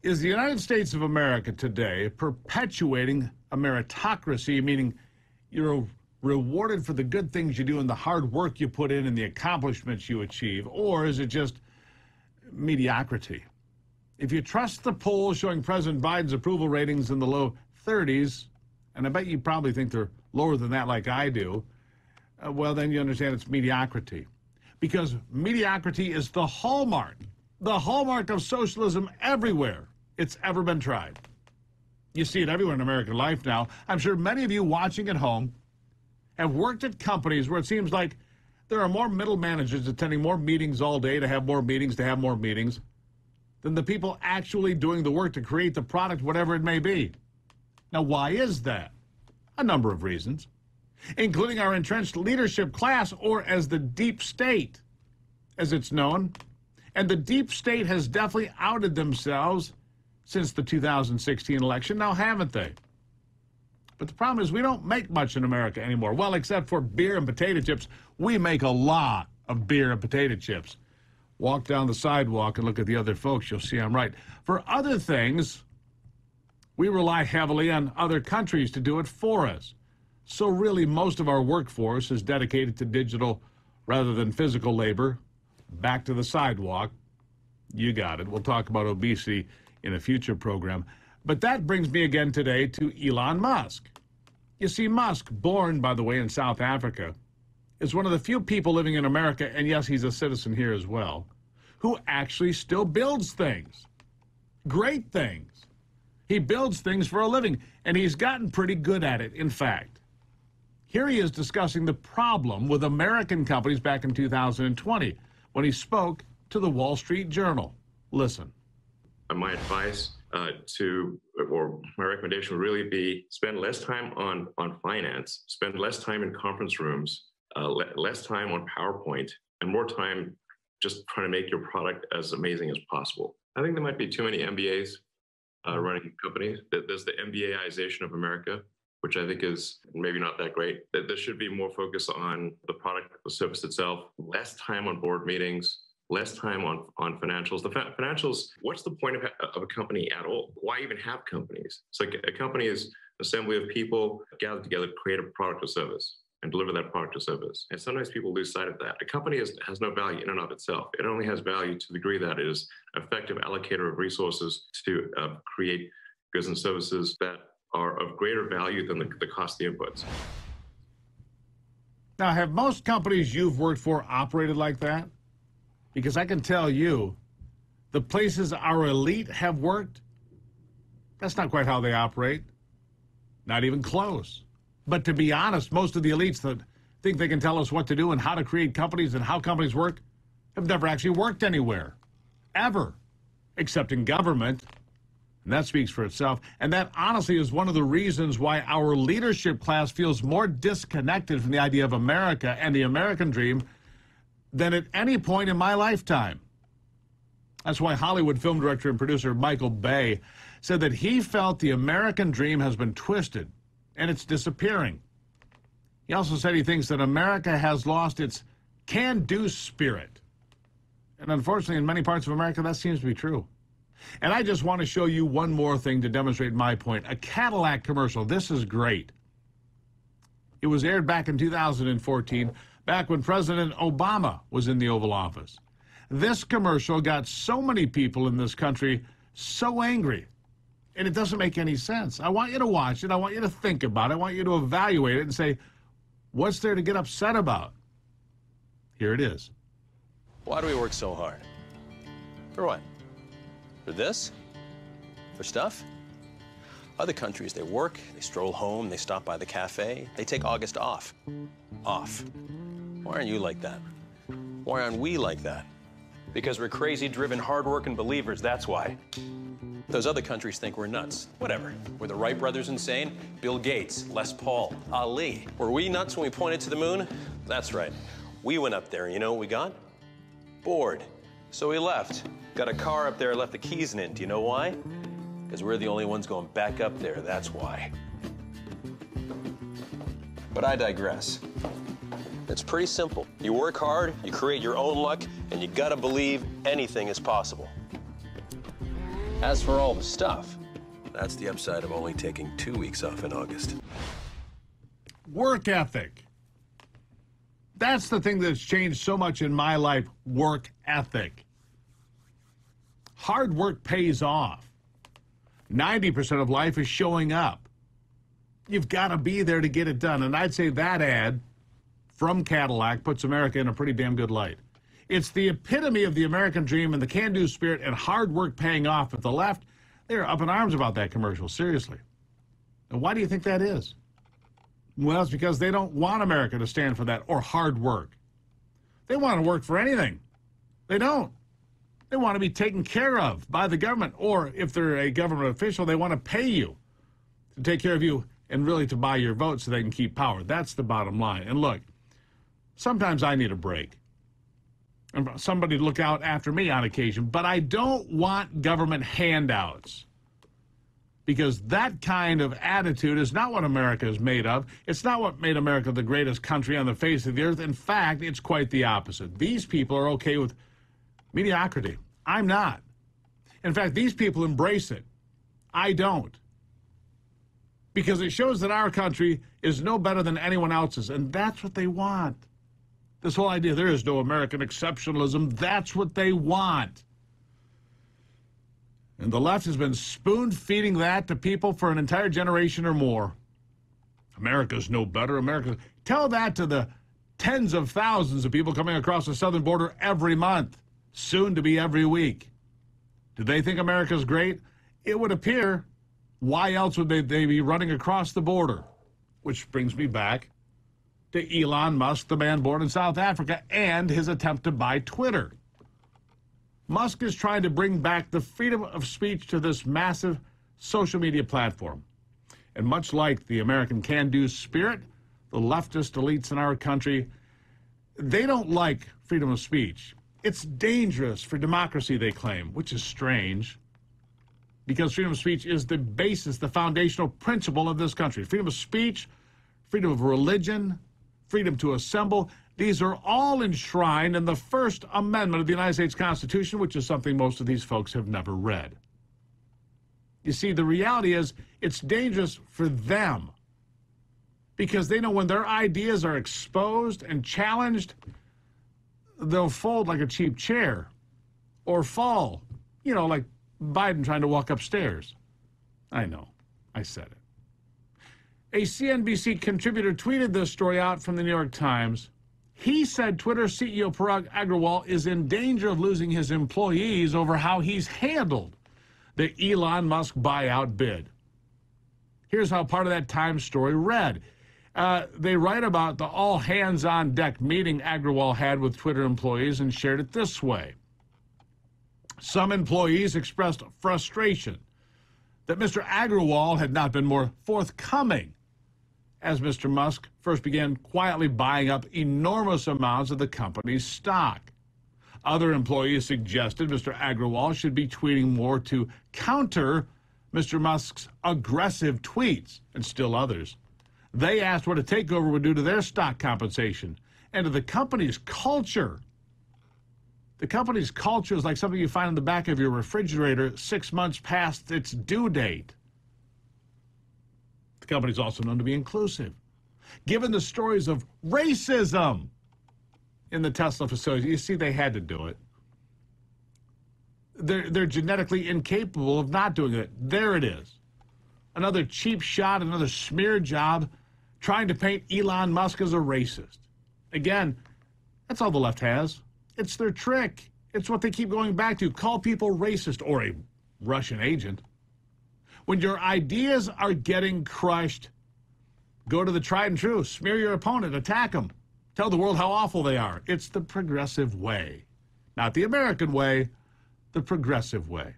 Is the United States of America today perpetuating a meritocracy, meaning you're rewarded for the good things you do and the hard work you put in and the accomplishments you achieve, or is it just mediocrity? If you trust the polls showing President Biden's approval ratings in the low 30s, and I bet you probably think they're lower than that like I do, well, then you understand it's mediocrity. Because mediocrity is the hallmark of socialism everywhere it's ever been tried. You see it everywhere in American life now. I'm sure many of you watching at home have worked at companies where it seems like there are more middle managers attending more meetings all day to have more meetings than the people actually doing the work to create the product, whatever it may be. Now, why is that? A number of reasons, including our entrenched leadership class, or as the deep state, as it's known. And the deep state has definitely outed themselves since the 2016 election, now haven't they? But the problem is we don't make much in America anymore. Well, except for beer and potato chips. We make a lot of beer and potato chips. Walk down the sidewalk and look at the other folks. You'll see I'm right. For other things, we rely heavily on other countries to do it for us. So really, most of our workforce is dedicated to digital rather than physical labor. Back to the sidewalk. You got it. We'll talk about obesity in a future program. But that brings me again today to Elon Musk. You see, Musk, born, by the way, in South Africa, is one of the few people living in America, and yes, he's a citizen here as well, who actually still builds things. Great things. He builds things for a living, and he's gotten pretty good at it, in fact. Here he is discussing the problem with American companies back in 2020 when he spoke to the Wall Street Journal. Listen. My advice or my recommendation would really be spend less time on finance, spend less time in conference rooms, less time on PowerPoint, and more time just trying to make your product as amazing as possible. I think there might be too many MBAs running companies. There's the MBAization of America, which I think is maybe not that great. There should be more focus on the product, the service itself, less time on board meetings, less time on financials. The financials, what's the point of a company at all? Why even have companies? It's like a company is an assembly of people gathered together to create a product or service and deliver that product or service. And sometimes people lose sight of that. A company has no value in and of itself. It only has value to the degree that it is an effective allocator of resources to create goods and services that are of greater value than the costly inputs. Now, have most companies you've worked for operated like that? Because I can tell you, the places our elite have worked, that's not quite how they operate. Not even close. But to be honest, most of the elites that think they can tell us what to do and how to create companies and how companies work have never actually worked anywhere. Ever. Except in government. And that speaks for itself. And that honestly is one of the reasons why our leadership class feels more disconnected from the idea of America and the American dream than at any point in my lifetime. That's why Hollywood film director and producer Michael Bay said that he felt the American dream has been twisted and it's disappearing. He also said he thinks that America has lost its can-do spirit. And unfortunately, in many parts of America, that seems to be true. And I just want to show you one more thing to demonstrate my point. A Cadillac commercial. This is great. It was aired back in 2014, back when President Obama was in the Oval Office. This commercial got so many people in this country so angry, and it doesn't make any sense. I want you to watch it. I want you to think about it. I want you to evaluate it and say, what's there to get upset about? Here it is. Why do we work so hard? For what? For this? For stuff? Other countries, they work, they stroll home, they stop by the cafe, they take August off. Off. Why aren't you like that? Why aren't we like that? Because we're crazy, driven, hard-working believers, that's why. Those other countries think we're nuts. Whatever. Were the Wright brothers insane? Bill Gates, Les Paul, Ali. Were we nuts when we pointed to the moon? That's right. We went up there, and you know what we got? Bored. So we left. Got a car up there, left the keys in it. Do you know why? Because we're the only ones going back up there, that's why. But I digress. It's pretty simple. You work hard, you create your own luck, and you gotta believe anything is possible. As for all the stuff, that's the upside of only taking 2 weeks off in August. Work ethic. That's the thing that's changed so much in my life, work ethic. Hard work pays off. 90% of life is showing up. You've got to be there to get it done. And I'd say that ad from Cadillac puts America in a pretty damn good light. It's the epitome of the American dream and the can-do spirit and hard work paying off. At the left, they're up in arms about that commercial, seriously. And why do you think that is? Well, it's because they don't want America to stand for that or hard work. They want to work for anything. They don't. They want to be taken care of by the government, or if they're a government official, they want to pay you to take care of you and really to buy your vote so they can keep power. That's the bottom line. And look, sometimes I need a break and somebody to look out after me on occasion, but I don't want government handouts, because that kind of attitude is not what America is made of. It's not what made America the greatest country on the face of the earth. In fact, it's quite the opposite. These people are okay with mediocrity. I'm not. In fact, these people embrace it. I don't. Because it shows that our country is no better than anyone else's, and that's what they want. This whole idea, there is no American exceptionalism, that's what they want. And the left has been spoon-feeding that to people for an entire generation or more. America's no better. Tell that to the tens of thousands of people coming across the southern border every month, soon to be every week. Do they think America's great? It would appear. Why else would they be running across the border? Which brings me back to Elon Musk, the man born in South Africa, and his attempt to buy Twitter. Musk is trying to bring back the freedom of speech to this massive social media platform. And much like the American can-do spirit, the leftist elites in our country, they don't like freedom of speech. It's dangerous for democracy, they claim, which is strange, because freedom of speech is the basis, the foundational principle of this country. Freedom of speech, freedom of religion, freedom to assemble, these are all enshrined in the First Amendment of the United States Constitution, which is something most of these folks have never read. You see, the reality is it's dangerous for them, because they know when their ideas are exposed and challenged, they'll fold like a cheap chair or fall, like Biden trying to walk upstairs. I know, I said it. A CNBC contributor tweeted this story out from the New York Times. He said Twitter CEO Parag Agrawal is in danger of losing his employees over how he's handled the Elon Musk buyout bid. Here's how part of that Times story read. They write about the all-hands-on-deck meeting Agrawal had with Twitter employees and shared it this way. Some employees expressed frustration that Mr. Agrawal had not been more forthcoming as Mr. Musk first began quietly buying up enormous amounts of the company's stock. Other employees suggested Mr. Agrawal should be tweeting more to counter Mr. Musk's aggressive tweets, and still others. They asked what a takeover would do to their stock compensation and to the company's culture. The company's culture is like something you find in the back of your refrigerator 6 months past its due date. The company's also known to be inclusive. Given the stories of racism in the Tesla facility, you see, they had to do it. They're genetically incapable of not doing it. There it is. Another cheap shot, another smear job, trying to paint Elon Musk as a racist. Again, that's all the left has. It's their trick. It's what they keep going back to. Call people racist or a Russian agent. When your ideas are getting crushed, go to the tried and true. Smear your opponent. Attack them. Tell the world how awful they are. It's the progressive way. Not the American way, the progressive way.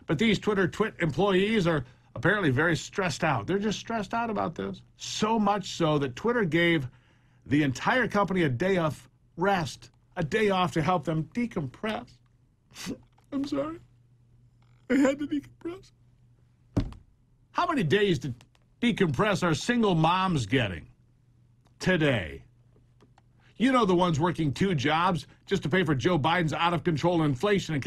But these Twitter employees are apparently very stressed out. They're just stressed out about this. So much so that Twitter gave the entire company a day of rest, a day off to help them decompress. I'm sorry. I had to decompress. How many days to decompress are single moms getting today? You know, the ones working 2 jobs just to pay for Joe Biden's out-of-control inflation and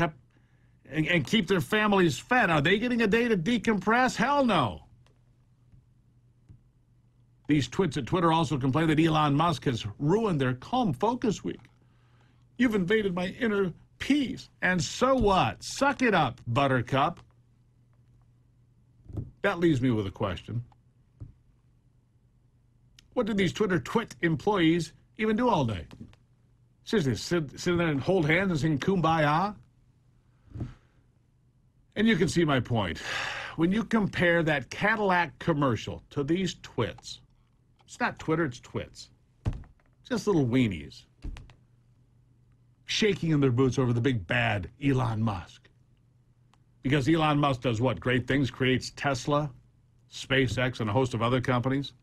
and keep their families fed. Are they getting a day to decompress? Hell no. These twits at Twitter also complain that Elon Musk has ruined their calm focus week. You've invaded my inner peace. And so what? Suck it up, Buttercup. That leaves me with a question. What did these Twitter twit employees even do all day? Seriously, sit there and hold hands and sing Kumbaya? And you can see my point. When you compare that Cadillac commercial to these twits, it's not Twitter, it's twits. Just little weenies. Shaking in their boots over the big bad Elon Musk. Because Elon Musk does what? Great things, creates Tesla, SpaceX, and a host of other companies.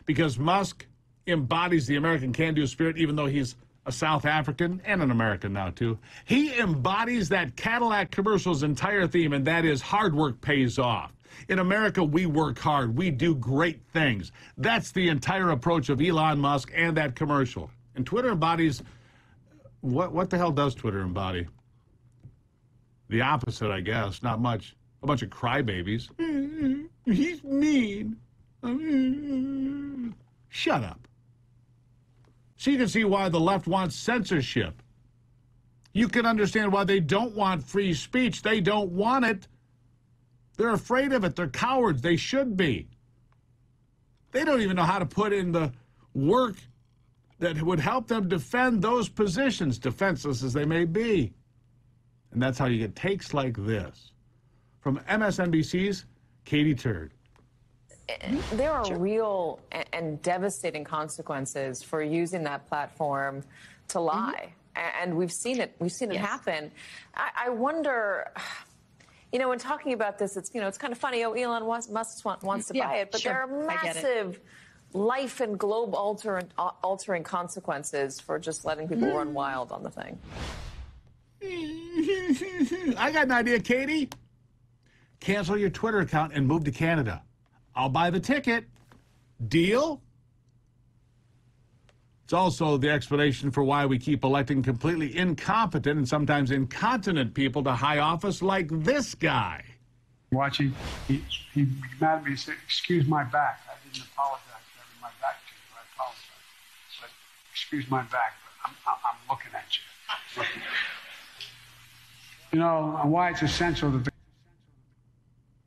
Because Musk embodies the American can-do spirit, even though he's a South African and an American now, too. He embodies that Cadillac commercial's entire theme, and that is hard work pays off. In America, we work hard. We do great things. That's the entire approach of Elon Musk and that commercial. And Twitter embodies... What the hell does Twitter embody? The opposite, I guess. Not much. A bunch of crybabies. He's mean. Shut up. So you can see why the left wants censorship. You can understand why they don't want free speech. They don't want it. They're afraid of it. They're cowards. They should be. They don't even know how to put in the work that would help them defend those positions, defenseless as they may be. And that's how you get takes like this. From MSNBC's Katie Turd. There are real and devastating consequences for using that platform to lie. And we've seen it. We've seen it happen. I wonder, you know, when talking about this, it's, you know, it's kind of funny. Oh, Elon Musk wants to buy it. But there are massive life and globe altering consequences for just letting people run wild on the thing. I got an idea, Katie. Cancel your Twitter account and move to Canada. I'll buy the ticket. Deal? It's also the explanation for why we keep electing completely incompetent and sometimes incontinent people to high office like this guy. Watching, he mad at me and said, "Excuse my back. I didn't apologize for having my back to you. I apologize. But excuse my back, but I'm looking at you." You know, and why it's essential that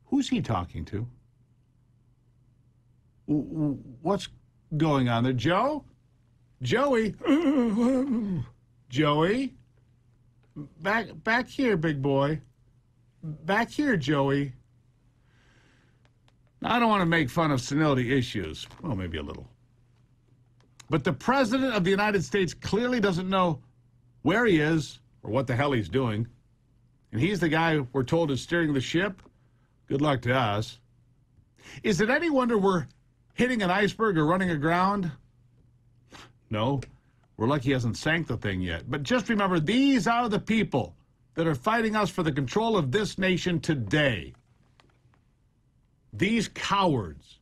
Who's he talking to? What's going on there? Joe? Joey? Joey? Back here, big boy. Back here, Joey. Now, I don't want to make fun of senility issues. Well, maybe a little. But the President of the United States clearly doesn't know where he is or what the hell he's doing. And he's the guy we're told is steering the ship. Good luck to us. Is it any wonder we're hitting an iceberg or running aground? No. We're lucky he hasn't sank the thing yet. But just remember, these are the people that are fighting us for the control of this nation today. These cowards,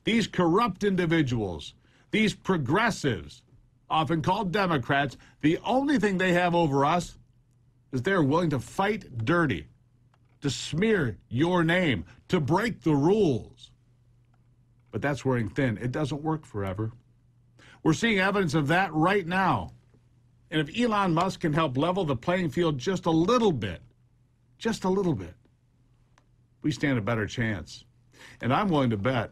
these corrupt individuals, these progressives, often called Democrats, the only thing they have over us is they're willing to fight dirty, to smear your name, to break the rules. But that's wearing thin. It doesn't work forever. We're seeing evidence of that right now. And if Elon Musk can help level the playing field just a little bit, we stand a better chance. And I'm willing to bet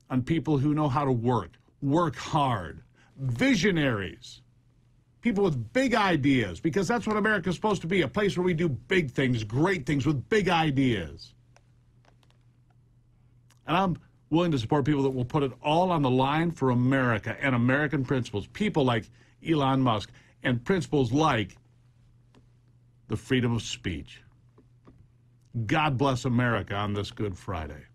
on people who know how to work hard, visionaries, people with big ideas, because that's what America's supposed to be, a place where we do big things, great things with big ideas. And I'm willing to support people that will put it all on the line for America and American principles, people like Elon Musk, and principles like the freedom of speech. God bless America on this Good Friday.